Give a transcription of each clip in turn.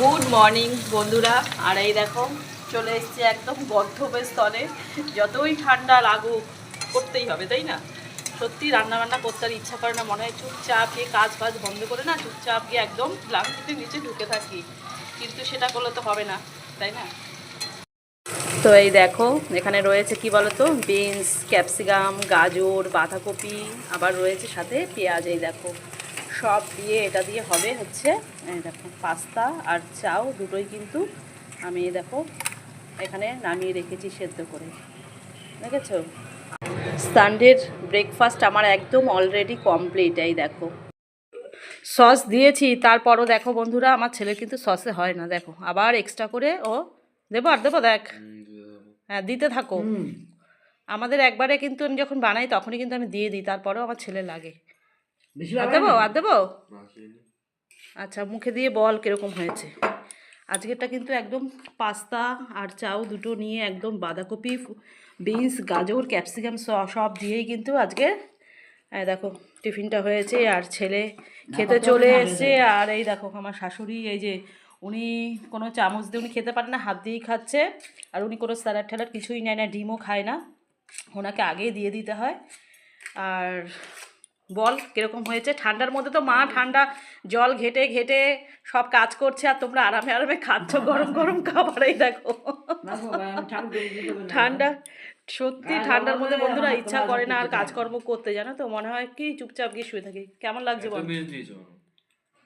Good morning বন্ধুরা। আর এই দেখো চলে এসেছি একদম গন্তব্যস্থলে। যতই ঠান্ডা লাগুক করতেই হবে, তাই না? সত্যি রান্নাবান্না করতে আর ইচ্ছা করে না, মনে হয় চুপচাপ গিয়ে কাজ বাজ বন্ধ করে না চুপচাপ গিয়ে একদম ব্ল্যাঙ্কেটের নিচে ঢুকে থাকি, কিন্তু সেটা করলে তো হবে না, তাই না? তো এই দেখো এখানে রয়েছে কি বলতো, বিনস, ক্যাপসিকাম, গাজর, বাঁধাকপি, আবার রয়েছে সাথে পেঁয়াজ। এই দেখো সব দিয়ে এটা দিয়ে হবে হচ্ছে এই দেখো পাস্তা আর চাও দুটোই কিন্তু আমি এই দেখো এখানে নামিয়ে রেখেছি সেদ্ধ করে, দেখেছো? সানডের ব্রেকফাস্ট আমার একদম অলরেডি কমপ্লিট। এই দেখো সস দিয়েছি, তারপরও দেখো বন্ধুরা আমার ছেলে কিন্তু সসে হয় না, দেখো আবার এক্সট্রা করে ও দেবো আর দেবো, দেখ। হ্যাঁ দিতে থাকো। আমাদের একবারে কিন্তু আমি যখন বানাই তখনই কিন্তু আমি দিয়ে দিই, তারপরেও আমার ছেলে লাগে। আর দেবো আর দেবো? আচ্ছা মুখে দিয়ে বল কিরকম হয়েছে। আজকেরটা কিন্তু একদম পাস্তা আর চাউ দুটো নিয়ে একদম বাঁধাকপি, বিনস, গাজর, ক্যাপসিকাম সব দিয়েই কিন্তু আজকে দেখো টিফিনটা হয়েছে। আর ছেলে খেতে চলে এসছে। আর এই দেখো আমার শাশুড়ি, এই যে উনি কোনো চামচ দিয়ে উনি খেতে পারে না, হাত দিয়েই খাচ্ছে। আর উনি কোনো স্যালাড ট্যালাড কিছুই নেয় না, ডিমও খায় না, ওনাকে আগেই দিয়ে দিতে হয়। আর বল কিরকম হয়েছে? ঠান্ডার মধ্যে তো মা ঠান্ডা জল ঘেটে ঘেটে সব কাজ করছে, আর তোমরা আরামে আরামে খাচ্ছ গরম গরম খাবার। এই দেখো ঠান্ডা, সত্যি ঠান্ডার মধ্যে বন্ধুরা ইচ্ছা করে না আর কাজকর্ম করতে, জানো তো, মনে হয় কি চুপচাপ গিয়ে শুয়ে থাকি। কেমন লাগছে বল?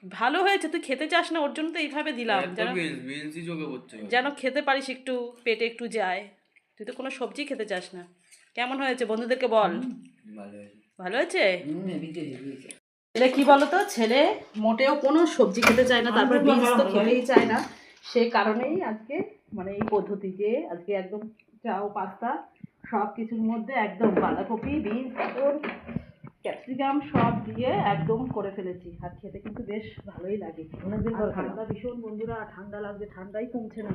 ভালো হয়েছে, তুই খেতে চাস না ওর জন্য তো এইভাবে দিলাম, যেন যেন খেতে পারিস, একটু পেটে একটু যায়। তুই তো কোনো সবজি খেতে চাস না। কেমন হয়েছে বন্ধুদেরকে বল? ভালো হয়েছে। ছেলে কি বলতো, ছেলে মোটেও কোনো সবজি খেতে চায় না, তারপর বিনস তো খেতেই চায় না। সে কারণেই আজকে মানে এই পদ্ধতি যে আজকে একদম চাও পাস্তা সব কিছুর মধ্যে একদম বাঁধাকপি, বিনস, গাজর, ক্যাপসিকাম সব দিয়ে একদম করে ফেলেছি। আর খেতে কিন্তু বেশ ভালোই লাগে। ঠান্ডা ভীষণ বন্ধুরা, ঠান্ডা লাগছে, ঠান্ডাই কমছে না।